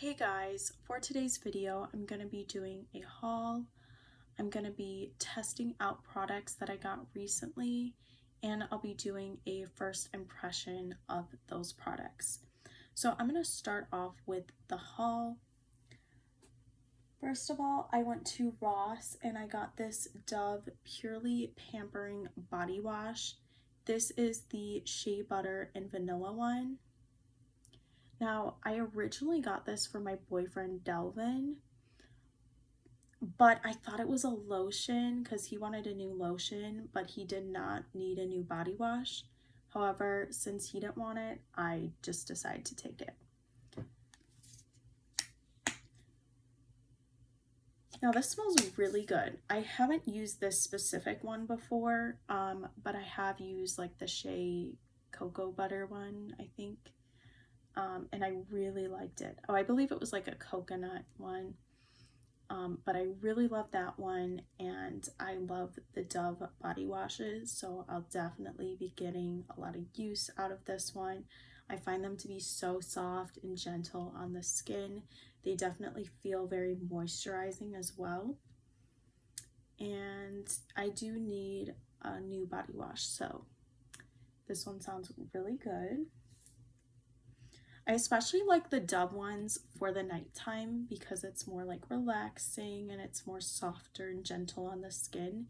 Hey guys, for today's video, I'm going to be doing a haul. I'm going to be testing out products that I got recently, and I'll be doing a first impression of those products. So I'm going to start off with the haul. First of all, I went to Ross and I got this Dove Purely Pampering Body Wash. This is the Shea Butter and Vanilla one. Now, I originally got this for my boyfriend Delvin, but I thought it was a lotion because he wanted a new lotion, but he did not need a new body wash. However, since he didn't want it, I just decided to take it. Now, this smells really good. I haven't used this specific one before, but I have used like the Shea Cocoa Butter one, I think. And I really liked it. Oh, I believe it was like a coconut one, but I really love that one, and I love the Dove body washes, so I'll definitely be getting a lot of use out of this one. I find them to be so soft and gentle on the skin. They definitely feel very moisturizing as well, and I do need a new body wash, so this one sounds really good. I especially like the Dove ones for the nighttime because it's more like relaxing and it's more softer and gentle on the skin.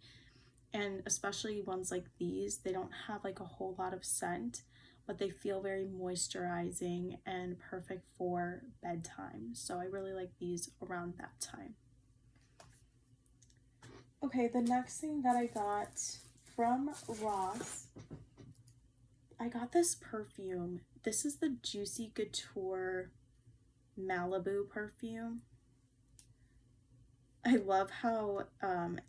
And especially ones like these, they don't have like a whole lot of scent, but they feel very moisturizing and perfect for bedtime. So I really like these around that time. Okay, the next thing that I got from Ross, I got this perfume. This is the Juicy Couture Malibu perfume. I love how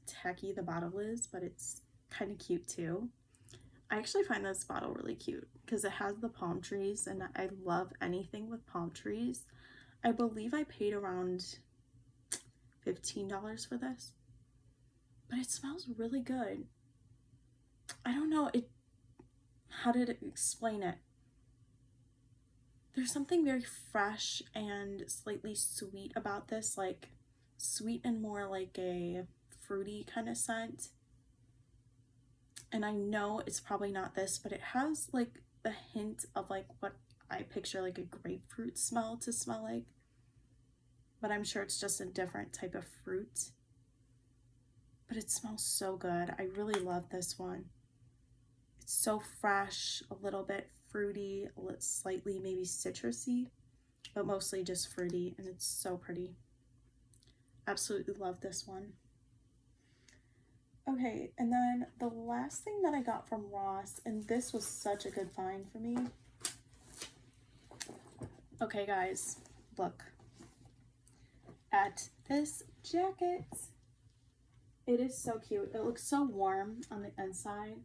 tacky the bottle is, but it's kind of cute too. I actually find this bottle really cute because it has the palm trees, and I love anything with palm trees. I believe I paid around $15 for this, but it smells really good. I don't know, how did it explain it? There's something very fresh and slightly sweet about this, like sweet and more like a fruity kind of scent. And I know it's probably not this, but it has like the hint of like what I picture like a grapefruit smell to smell like. But I'm sure it's just a different type of fruit. But it smells so good. I really love this one. It's so fresh, a little bit fruity, slightly maybe citrusy, but mostly just fruity, and it's so pretty. Absolutely love this one. Okay, and then the last thing that I got from Ross, and this was such a good find for me. Okay guys, look at this jacket. It is so cute. It looks so warm on the inside.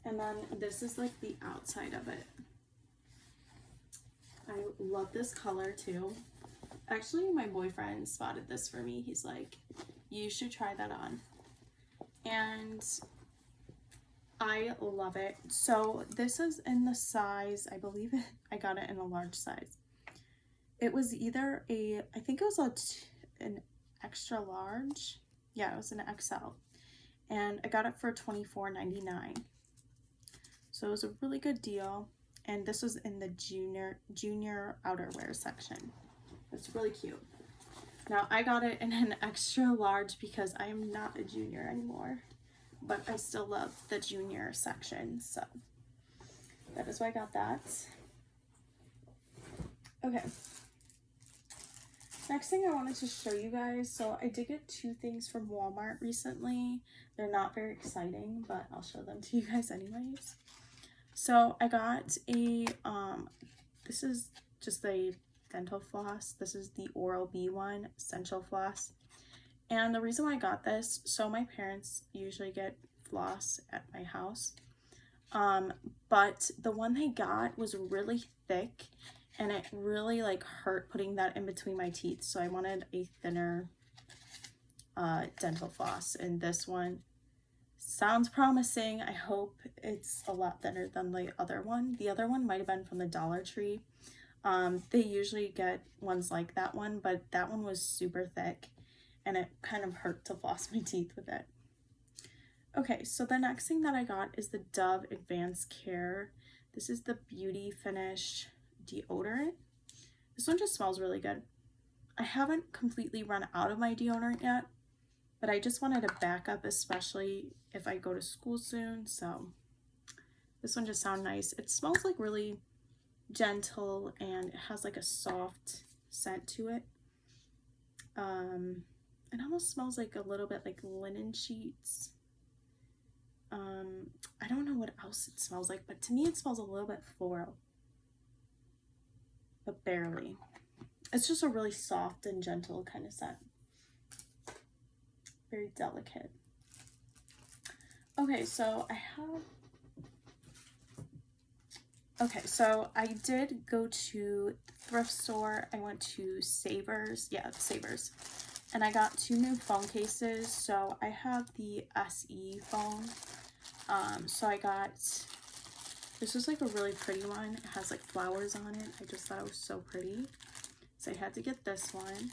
And then this is like the outside of it. I love this color too. Actually, my boyfriend spotted this for me. He's like, you should try that on. And I love it. So this is in the size, I believe I got it in a large size. It was either I think it was an extra large. Yeah, it was an XL. And I got it for $24.99. So it was a really good deal, and this was in the junior outerwear section. It's really cute. Now I got it in an extra large because I am not a junior anymore, but I still love the junior section, so that is why I got that. Okay. Next thing I wanted to show you guys, so I did get two things from Walmart recently. They're not very exciting, but I'll show them to you guys anyways. So I got a, this is just a dental floss. This is the Oral-B one, Essential Floss. And the reason why I got this, so my parents usually get floss at my house. But the one they got was really thick, and it really like hurt putting that in between my teeth. So I wanted a thinner dental floss, and this one sounds promising. I hope it's a lot thinner than the other one. The other one might have been from the Dollar Tree. They usually get ones like that one, but that one was super thick and it kind of hurt to floss my teeth with it. Okay, so the next thing that I got is the Dove Advanced Care. This is the Beauty Finish deodorant. This one just smells really good. I haven't completely run out of my deodorant yet, but I just wanted a backup, especially if I go to school soon. So this one just sounds nice. It smells like really gentle and it has like a soft scent to it. It almost smells like a little bit like linen sheets. I don't know what else it smells like, but to me it smells a little bit floral, but barely. It's just a really soft and gentle kind of scent. Very delicate. Okay, so I did go to thrift store. I went to Savers. Yeah, Savers. And I got 2 new phone cases. So I have the SE phone. So I got, this was like a really pretty one. It has like flowers on it. I just thought it was so pretty. So I had to get this one.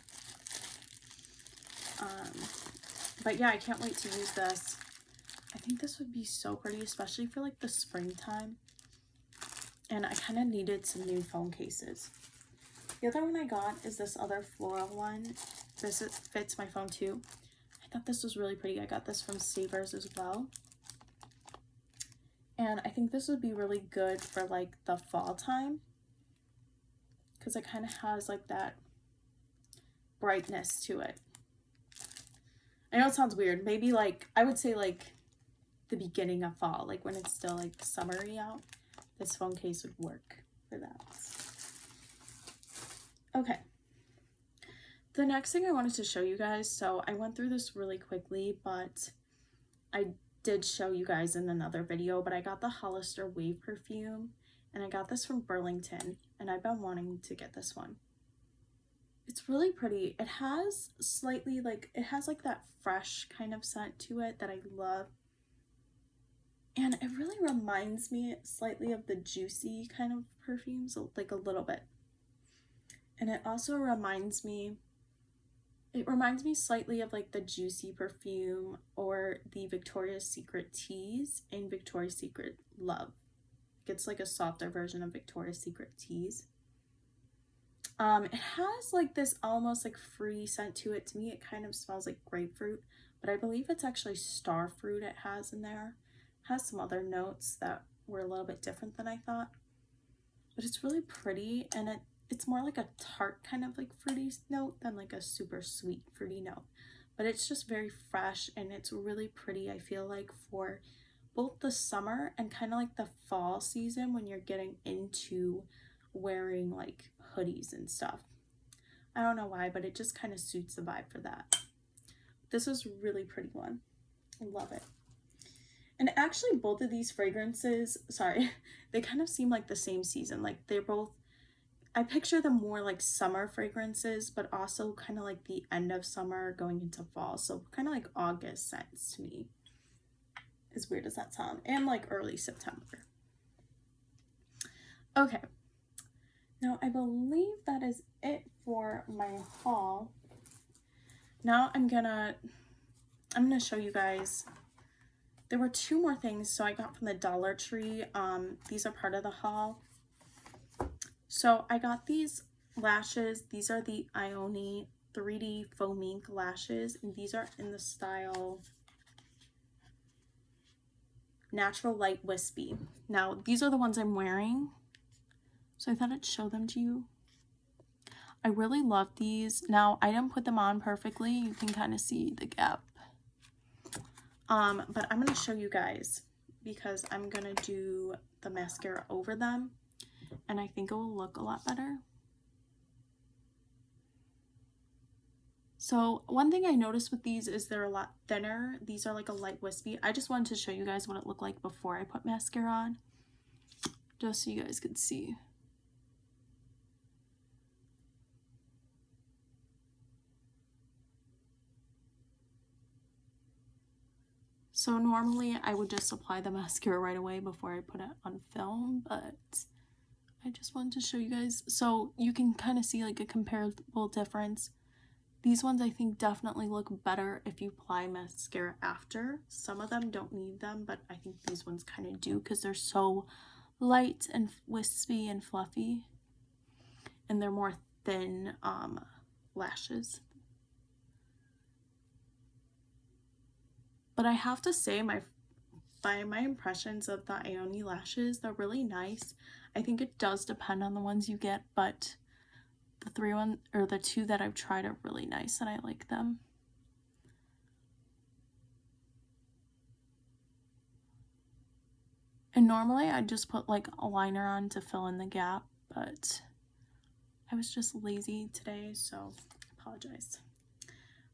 But yeah, I can't wait to use this. I think this would be so pretty, especially for like the springtime. And I kind of needed some new phone cases. The other one I got is this other floral one. This fits my phone too. I thought this was really pretty. I got this from Savers as well. And I think this would be really good for like the fall time, because it kind of has like that brightness to it. I know it sounds weird. Maybe like, I would say like the beginning of fall, like when it's still like summery out, this phone case would work for that. Okay. The next thing I wanted to show you guys, so I went through this really quickly, but I did show you guys in another video, but I got the Hollister Wave perfume, and I got this from Burlington, and I've been wanting to get this one. It's really pretty. It has slightly like, it has like that fresh kind of scent to it that I love. And it really reminds me slightly of the Juicy kind of perfumes, like a little bit. And it also reminds me, slightly of like the Juicy perfume or the Victoria's Secret Tease and Victoria's Secret Love. It's like a softer version of Victoria's Secret Tease. It has like this almost like fruity scent to it. To me, it kind of smells like grapefruit, but I believe it's actually star fruit it has in there. It has some other notes that were a little bit different than I thought, but it's really pretty, and it's more like a tart kind of like fruity note than like a super sweet fruity note, but it's just very fresh and it's really pretty. I feel like for both the summer and kind of like the fall season when you're getting into wearing like hoodies and stuff. I don't know why, but it just kind of suits the vibe for that. This is a really pretty one. I love it. And actually both of these fragrances, sorry, they kind of seem like the same season. Like they're both, I picture them more like summer fragrances, but also kind of like the end of summer going into fall. So kind of like August scents to me. As weird as that sounds. And like early September. Okay. Now I believe that is it for my haul. Now I'm gonna show you guys. There were 2 more things so I got from the Dollar Tree. These are part of the haul. So I got these lashes. These are the Ioni 3D Faux Mink lashes, and these are in the style Natural Light Wispy. Now these are the ones I'm wearing, so I thought I'd show them to you. I really love these. Now I didn't put them on perfectly. You can kind of see the gap. But I'm going to show you guys because I'm going to do the mascara over them, and I think it will look a lot better. So one thing I noticed with these is they're a lot thinner. These are like a light wispy. I just wanted to show you guys what it looked like before I put mascara on, just so you guys could see. So normally I would just apply the mascara right away before I put it on film, but I just wanted to show you guys so you can kind of see like a comparable difference. These ones I think definitely look better if you apply mascara after. Some of them don't need them, but I think these ones kind of do because they're so light and wispy and fluffy. And they're more thin lashes. But I have to say, by my impressions of the Ioni lashes, they're really nice. I think it does depend on the ones you get, but the two that I've tried are really nice and I like them. And normally I just put like a liner on to fill in the gap, but I was just lazy today, so I apologize.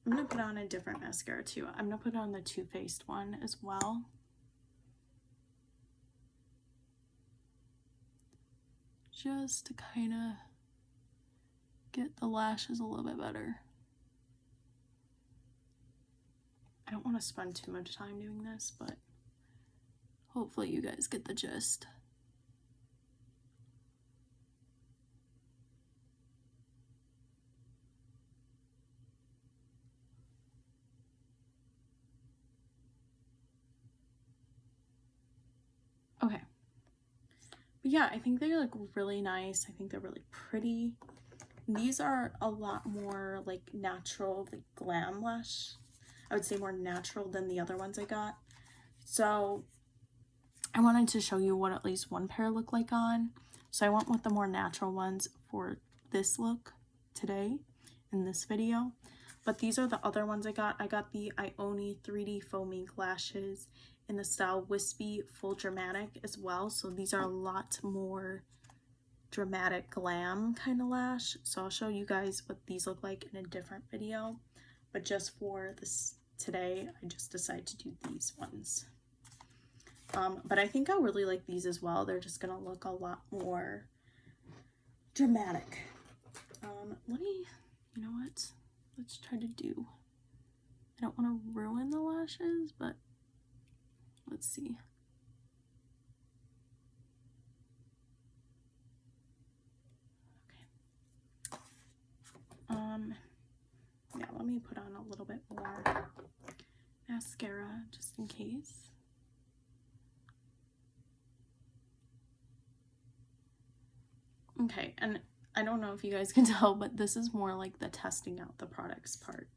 I'm gonna put on a different mascara too. I'm gonna put on the Too Faced one as well. Just to kind of get the lashes a little bit better. I don't want to spend too much time doing this, but hopefully you guys get the gist. Okay. But yeah, I think they look really nice. I think they're really pretty. These are a lot more like natural, like glam lash. I would say more natural than the other ones I got. So I wanted to show you what at least one pair look like on. So I went with the more natural ones for this look today in this video. But these are the other ones I got. I got the Ioni 3D Faux Mink lashes in the style Wispy Full Dramatic as well. So these are a lot more dramatic glam kind of lash. So I'll show you guys what these look like in a different video. But just for this today, I just decided to do these ones. But I think I really like these as well. They're just gonna look a lot more dramatic. You know what? Let's try to do, I don't want to ruin the lashes, but let's see. Okay. Yeah, let me put on a little bit more mascara just in case. Okay, and I don't know if you guys can tell, but this is more like the testing out the products part.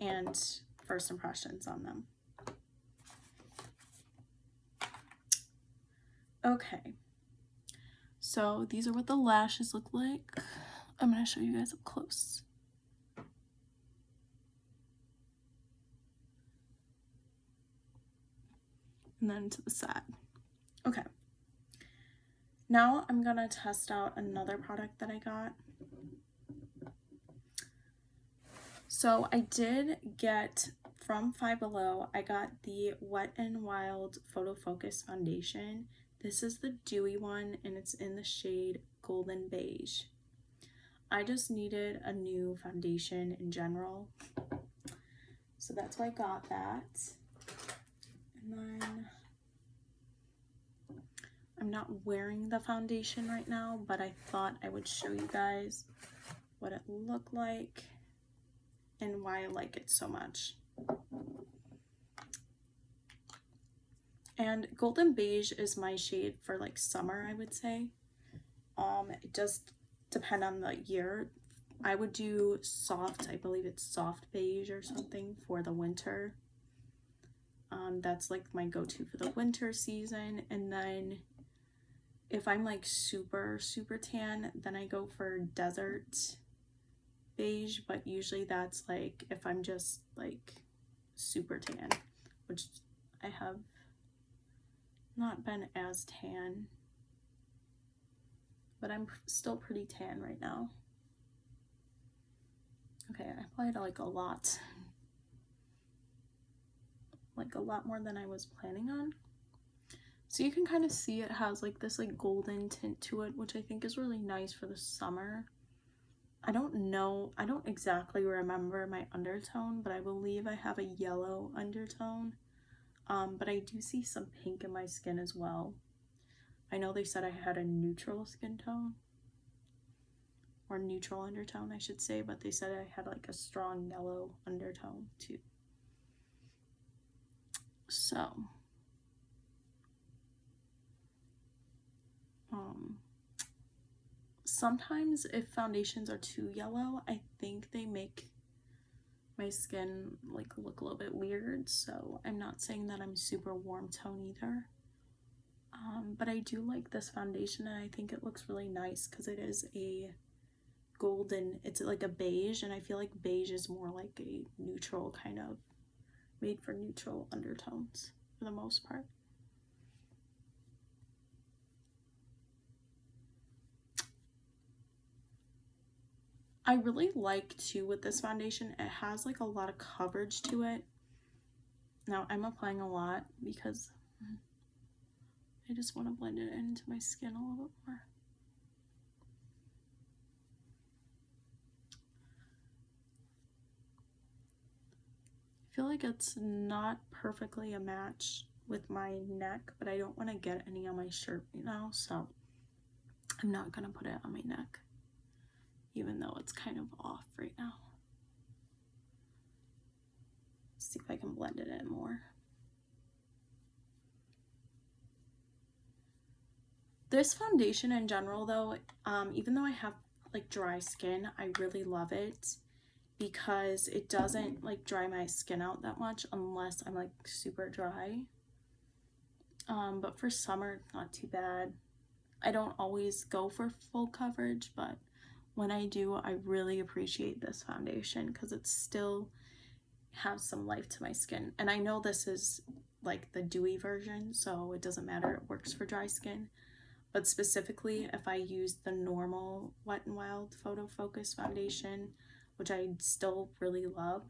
And first impressions on them. Okay, so these are what the lashes look like. I'm going to show you guys up close. And then to the side. Okay. Now I'm going to test out another product that I got. So I did get from Five Below, I got the Wet n Wild Photo Focus Foundation. This is the dewy one and it's in the shade Golden Beige. I just needed a new foundation in general, so that's why I got that. And then I'm not wearing the foundation right now, but I thought I would show you guys what it looked like and why I like it so much. And Golden Beige is my shade for like summer, I would say. It does depend on the year. I would do soft, I believe it's soft beige or something for the winter. That's like my go-to for the winter season. And then if I'm like super tan, then I go for desert beige, but usually that's like if I'm just like super tan, which I have not been as tan, but I'm still pretty tan right now. Okay, I applied like a lot more than I was planning on. So you can kind of see it has like this like golden tint to it, which I think is really nice for the summer. I don't exactly remember my undertone, but I believe I have a yellow undertone. But I do see some pink in my skin as well. I know they said I had a neutral skin tone, or neutral undertone I should say, but they said I had like a strong yellow undertone too. So sometimes if foundations are too yellow, I think they make my skin like look a little bit weird. So I'm not saying that I'm super warm tone either. But I do like this foundation, and I think it looks really nice because it is a golden, it's like a beige, and I feel like beige is more like a neutral kind of, made for neutral undertones for the most part. I really like too with this foundation, it has like a lot of coverage to it. Now I'm applying a lot because I just want to blend it into my skin a little bit more. I feel like it's not perfectly a match with my neck, but I don't want to get any on my shirt right now, so I'm not going to put it on my neck, even though it's kind of off right now. Let's see if I can blend it in more. This foundation in general though, even though I have like dry skin, I really love it because it doesn't like dry my skin out that much unless I'm like super dry. But for summer, not too bad. I don't always go for full coverage, but when I do, I really appreciate this foundation because it still has some life to my skin. And I know this is like the dewy version, so it doesn't matter, it works for dry skin. But specifically, if I use the normal Wet n Wild Photo Focus foundation, which I still really love,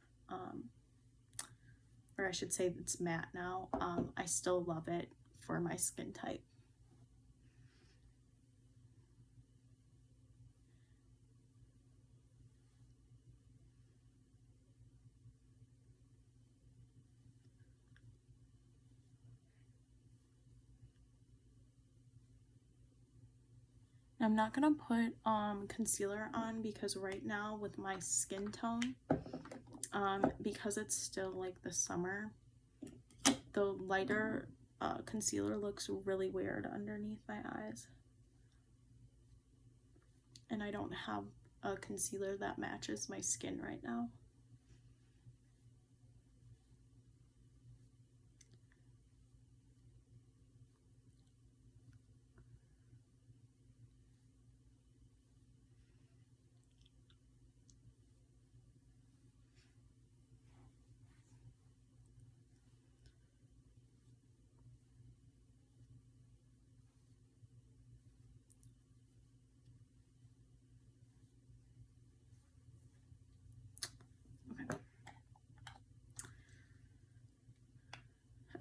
or I should say it's matte now, I still love it for my skin type. I'm not gonna put concealer on because right now with my skin tone, because it's still like the summer, the lighter concealer looks really weird underneath my eyes, and I don't have a concealer that matches my skin right now.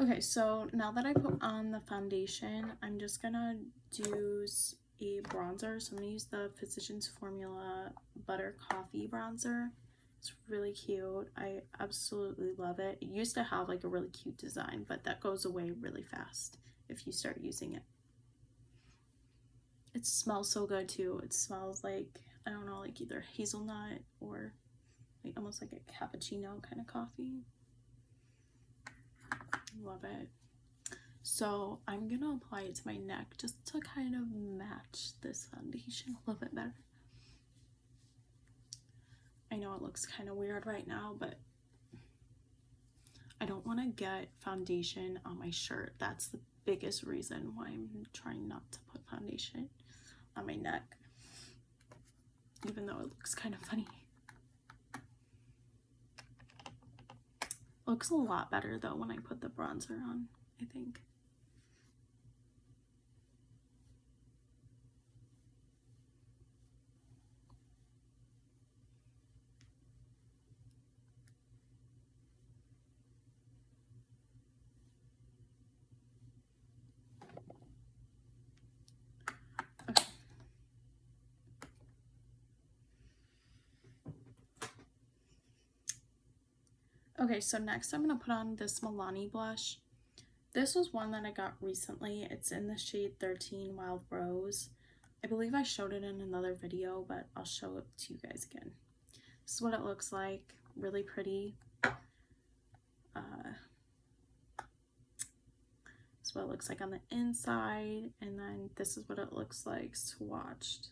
Okay, so now that I put on the foundation, I'm just gonna use a bronzer. So I'm gonna use the Physicians Formula Butter Coffee bronzer. It's really cute. I absolutely love it. It used to have like a really cute design, but that goes away really fast if you start using it. It smells so good too. It smells like, I don't know, like either hazelnut or like almost like a cappuccino kind of coffee. Love it. So I'm gonna apply it to my neck just to kind of match this foundation a little bit better. I know it looks kind of weird right now, but I don't want to get foundation on my shirt. That's the biggest reason why I'm trying not to put foundation on my neck, even though it looks kind of funny. Looks a lot better though when I put the bronzer on, I think. Okay. Okay, so next I'm going to put on this Milani blush. This was one that I got recently. It's in the shade 13 Wild Rose. I believe I showed it in another video, but I'll show it to you guys again. This is what it looks like. Really pretty. This is what it looks like on the inside, and then this is what it looks like swatched.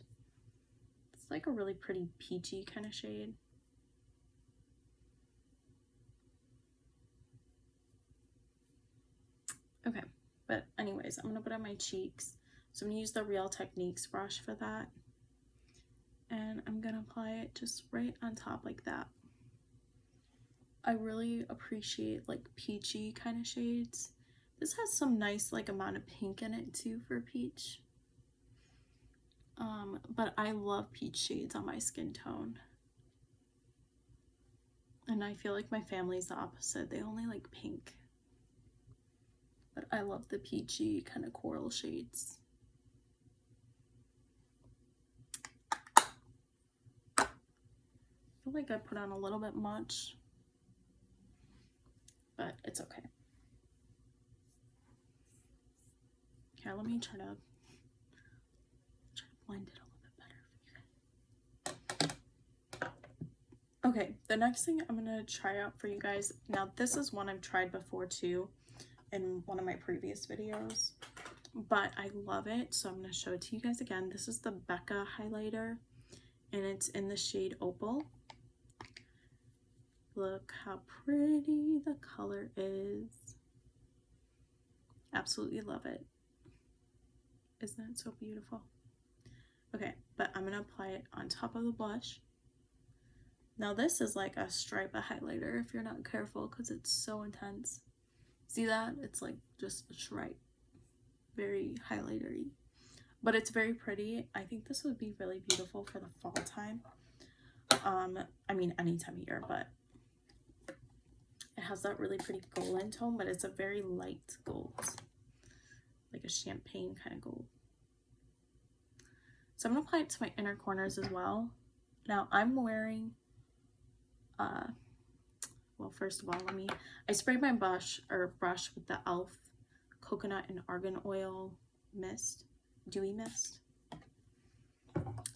It's like a really pretty peachy kind of shade. Okay, but anyways, I'm gonna put on my cheeks. So I'm gonna use the Real Techniques brush for that. And I'm gonna apply it just right on top like that. I really appreciate like peachy kind of shades. This has some nice like amount of pink in it too for peach. But I love peach shades on my skin tone. And I feel like my family's the opposite. They only like pink. But I love the peachy kind of coral shades. I feel like I put on a little bit much, but it's okay. Here, let me try to blend it a little bit better for you guys. Okay, the next thing I'm gonna try out for you guys. Now, this is one I've tried before too in one of my previous videos, but I love it, so I'm gonna show it to you guys again. This is the Becca highlighter, and it's in the shade Opal. Look how pretty the color is. Absolutely love it. Isn't it so beautiful? Okay, but I'm gonna apply it on top of the blush. Now this is like a stripe of highlighter if you're not careful, because it's so intense. See that? It's like just a stripe. Very highlighter-y. But it's very pretty. I think this would be really beautiful for the fall time. I mean any time of year, but it has that really pretty golden tone, but it's a very light gold. Like a champagne kind of gold. So I'm going to apply it to my inner corners as well. Now I'm wearing, well, first of all, I sprayed my brush with the e.l.f. Coconut and Argan Oil Mist, Dewy Mist.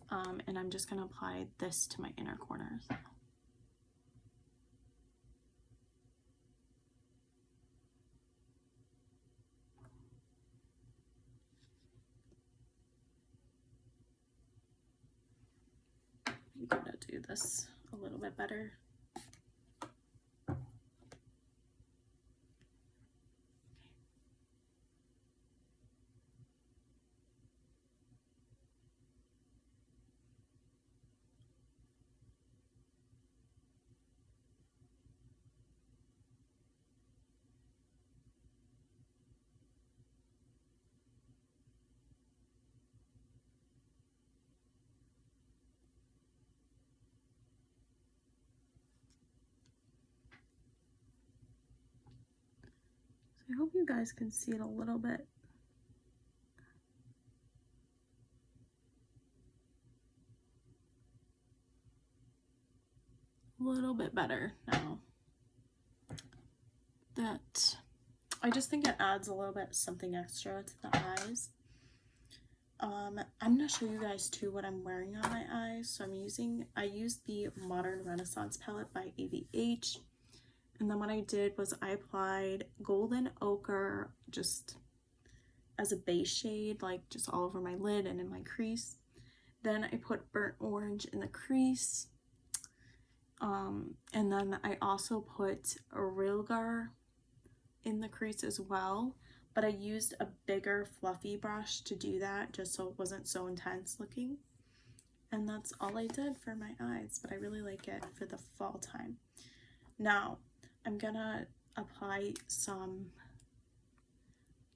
And I'm just going to apply this to my inner corners. I'm gonna do this a little bit better. I hope you guys can see it a little bit. A little bit better now. That I just think it adds a little bit something extra to the eyes. I'm gonna show you guys too what I'm wearing on my eyes. So I used the Modern Renaissance palette by ABH. And then what I did was I applied Golden Ochre just as a base shade, like just all over my lid and in my crease. Then I put Burnt Orange in the crease. And then I also put a Rilgar in the crease as well. But I used a bigger fluffy brush to do that just so it wasn't so intense looking. And that's all I did for my eyes, but I really like it for the fall time. Now, I'm gonna apply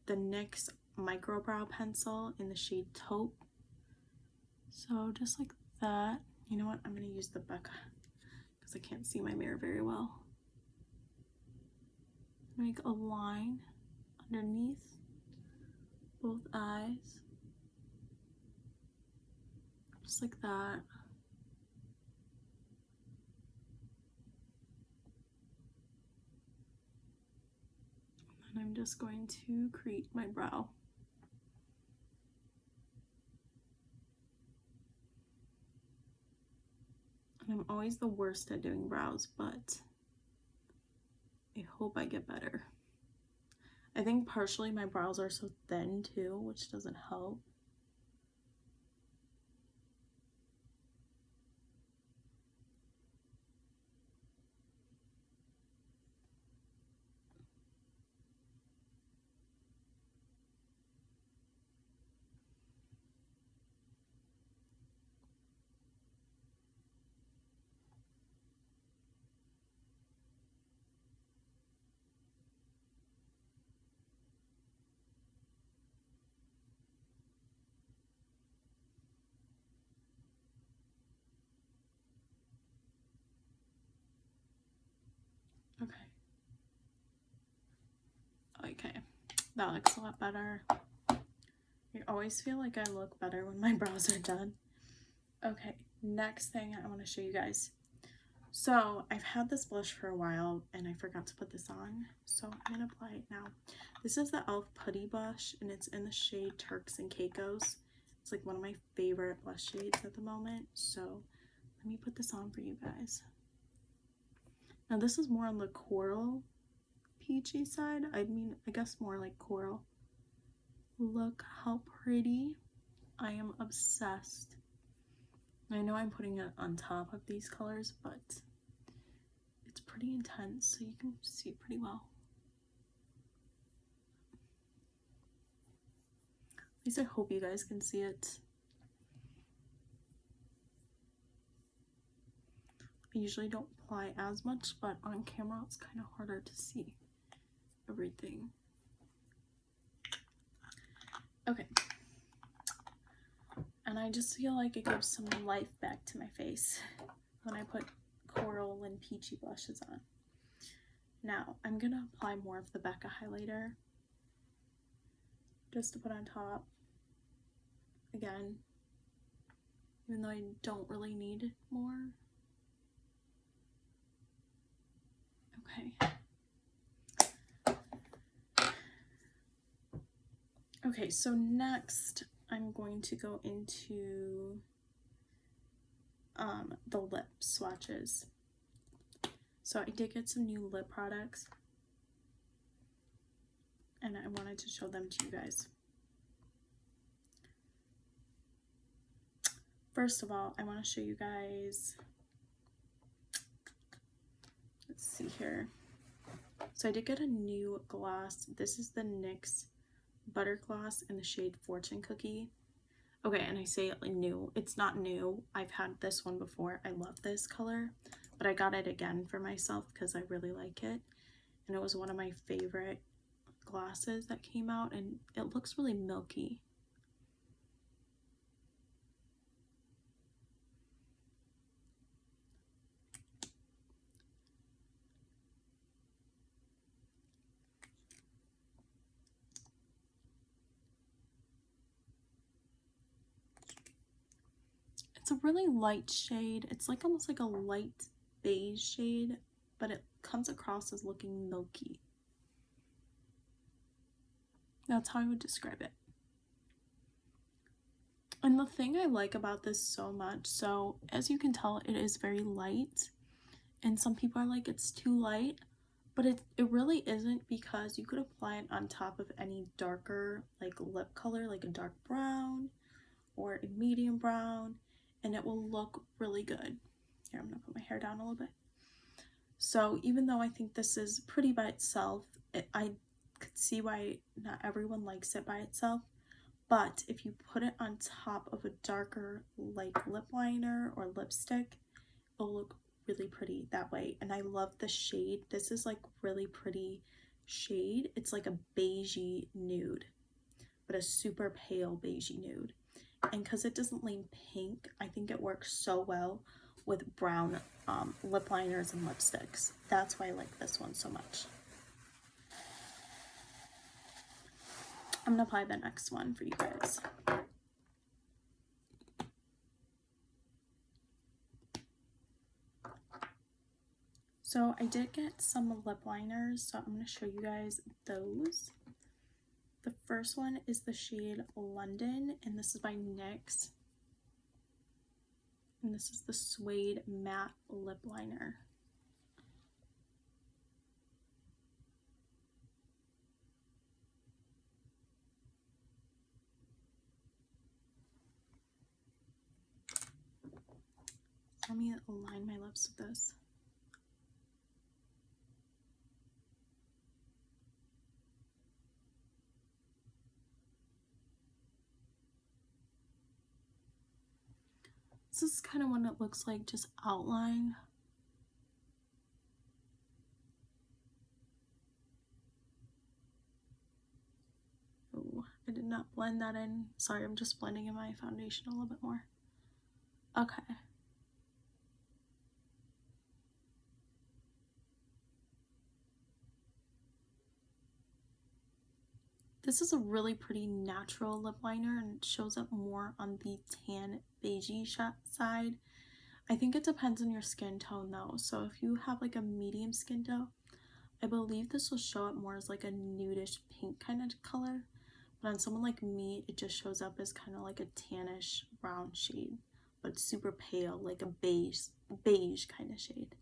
the NYX Micro Brow Pencil in the shade Taupe. So just like that. You know what? I'm gonna use the Becca because I can't see my mirror very well. Make a line underneath both eyes. Just like that. And I'm just going to create my brow. And I'm always the worst at doing brows, but I hope I get better. I think partially my brows are so thin too, which doesn't help. Okay, that looks a lot better. I always feel like I look better when my brows are done. Okay, next thing I want to show you guys. So I've had this blush for a while and I forgot to put this on, so I'm gonna apply it now. This is the e.l.f. Putty Brush and it's in the shade Turks and Caicos. It's like one of my favorite blush shades at the moment, so let me put this on for you guys. Now this is more on the coral peachy side. I mean, I guess more like coral. Look how pretty. I am obsessed. I know I'm putting it on top of these colors, but it's pretty intense, so you can see it pretty well. At least I hope you guys can see it. I usually don't apply as much, but on camera it's kind of harder to see everything. Okay. And I just feel like it gives some life back to my face when I put coral and peachy blushes on. Now, I'm going to apply more of the Becca highlighter just to put on top. Again, even though I don't really need more. Okay. Okay, so next I'm going to go into the lip swatches. So I did get some new lip products and I wanted to show them to you guys. First of all, I want to show you guys, let's see here. So I did get a new gloss. This is the NYX Butter Gloss in the shade Fortune Cookie. Okay, and I say new. It's not new. I've had this one before. I love this color, but I got it again for myself because I really like it. And it was one of my favorite glosses that came out, and it looks really milky. It's a really light shade. It's like almost like a light beige shade, but it comes across as looking milky. That's how I would describe it. And the thing I like about this so much, so as you can tell, it is very light. And some people are like, it's too light. But it really isn't, because you could apply it on top of any darker like lip color, like a dark brown or a medium brown, and it will look really good. Here, I'm gonna put my hair down a little bit. So even though I think this is pretty by itself, I could see why not everyone likes it by itself. But if you put it on top of a darker like lip liner or lipstick, it'll look really pretty that way. And I love the shade. This is like really pretty shade. It's like a beigey nude, but a super pale beigey nude. And because it doesn't lean pink, I think it works so well with brown lip liners and lipsticks. That's why I like this one so much. I'm gonna apply the next one for you guys. So I did get some lip liners, so I'm going to show you guys those. The first one is the shade London, and this is by NYX. And this is the Suede Matte Lip Liner. Let me align my lips with this. This is kind of what it looks like, just outline. Oh, I did not blend that in. Sorry, I'm just blending in my foundation a little bit more. Okay. This is a really pretty natural lip liner and it shows up more on the tan beigey side. I think it depends on your skin tone though. So if you have like a medium skin tone, I believe this will show up more as like a nudish pink kind of color. But on someone like me, it just shows up as kind of like a tannish brown shade, but super pale, like a beige kind of shade.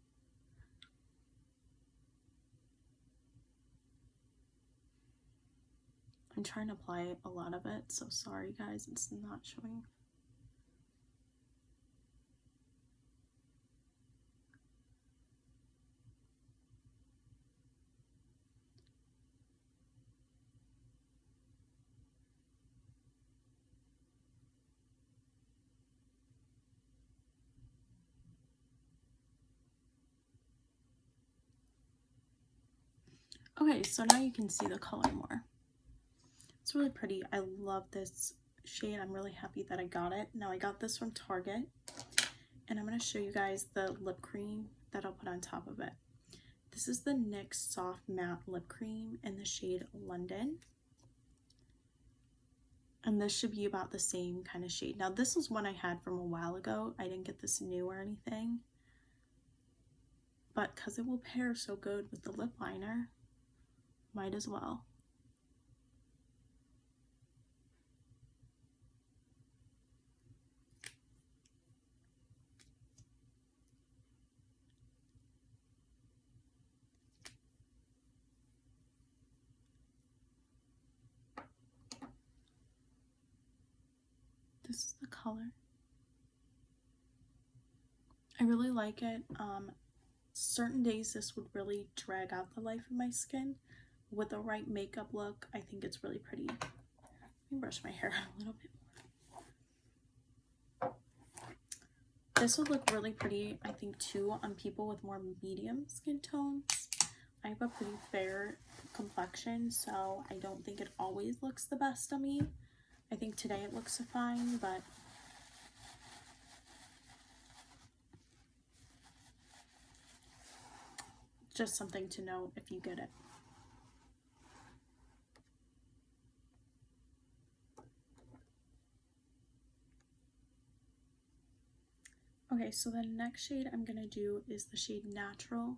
I'm trying to apply a lot of it, so sorry guys, it's not showing. Okay, so now you can see the color more. It's really pretty. I love this shade. I'm really happy that I got it. Now I got this from Target, and I'm going to show you guys the lip cream that I'll put on top of it. This is the NYX Soft Matte Lip Cream in the shade London. And this should be about the same kind of shade. Now this is one I had from a while ago. I didn't get this new or anything. But because it will pair so good with the lip liner, might as well. This is the color. I really like it. Certain days this would really drag out the life of my skin. With the right makeup look, I think it's really pretty. Let me brush my hair a little bit more. This would look really pretty, I think, too, on people with more medium skin tones. I have a pretty fair complexion, so I don't think it always looks the best on me. I think today it looks fine, but just something to know if you get it. Okay, so the next shade I'm going to do is the shade Natural.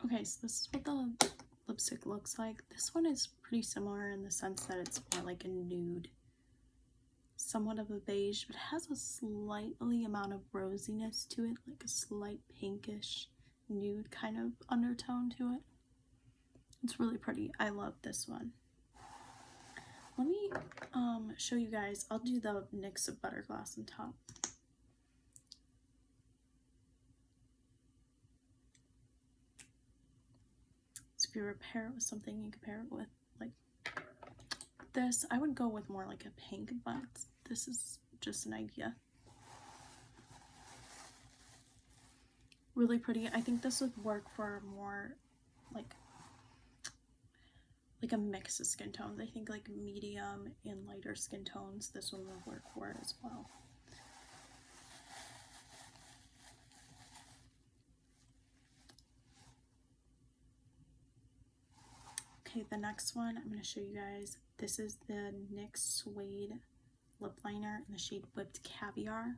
Okay, so this is what the lipstick looks like. This one is pretty similar in the sense that it's more like a nude somewhat of a beige, but has a slightly amount of rosiness to it, like a slight pinkish nude kind of undertone to it. It's really pretty. I love this one. Let me show you guys. I'll do the NYX of Butter Glass on top. So if you were to pair it with something, you could pair it with like this. I would go with more like a pink, but this is just an idea. Really pretty. I think this would work for more like a mix of skin tones. I think like medium and lighter skin tones, this one will work for it as well. Okay, the next one I'm going to show you guys. This is the NYX Suede lip liner in the shade Whipped Caviar.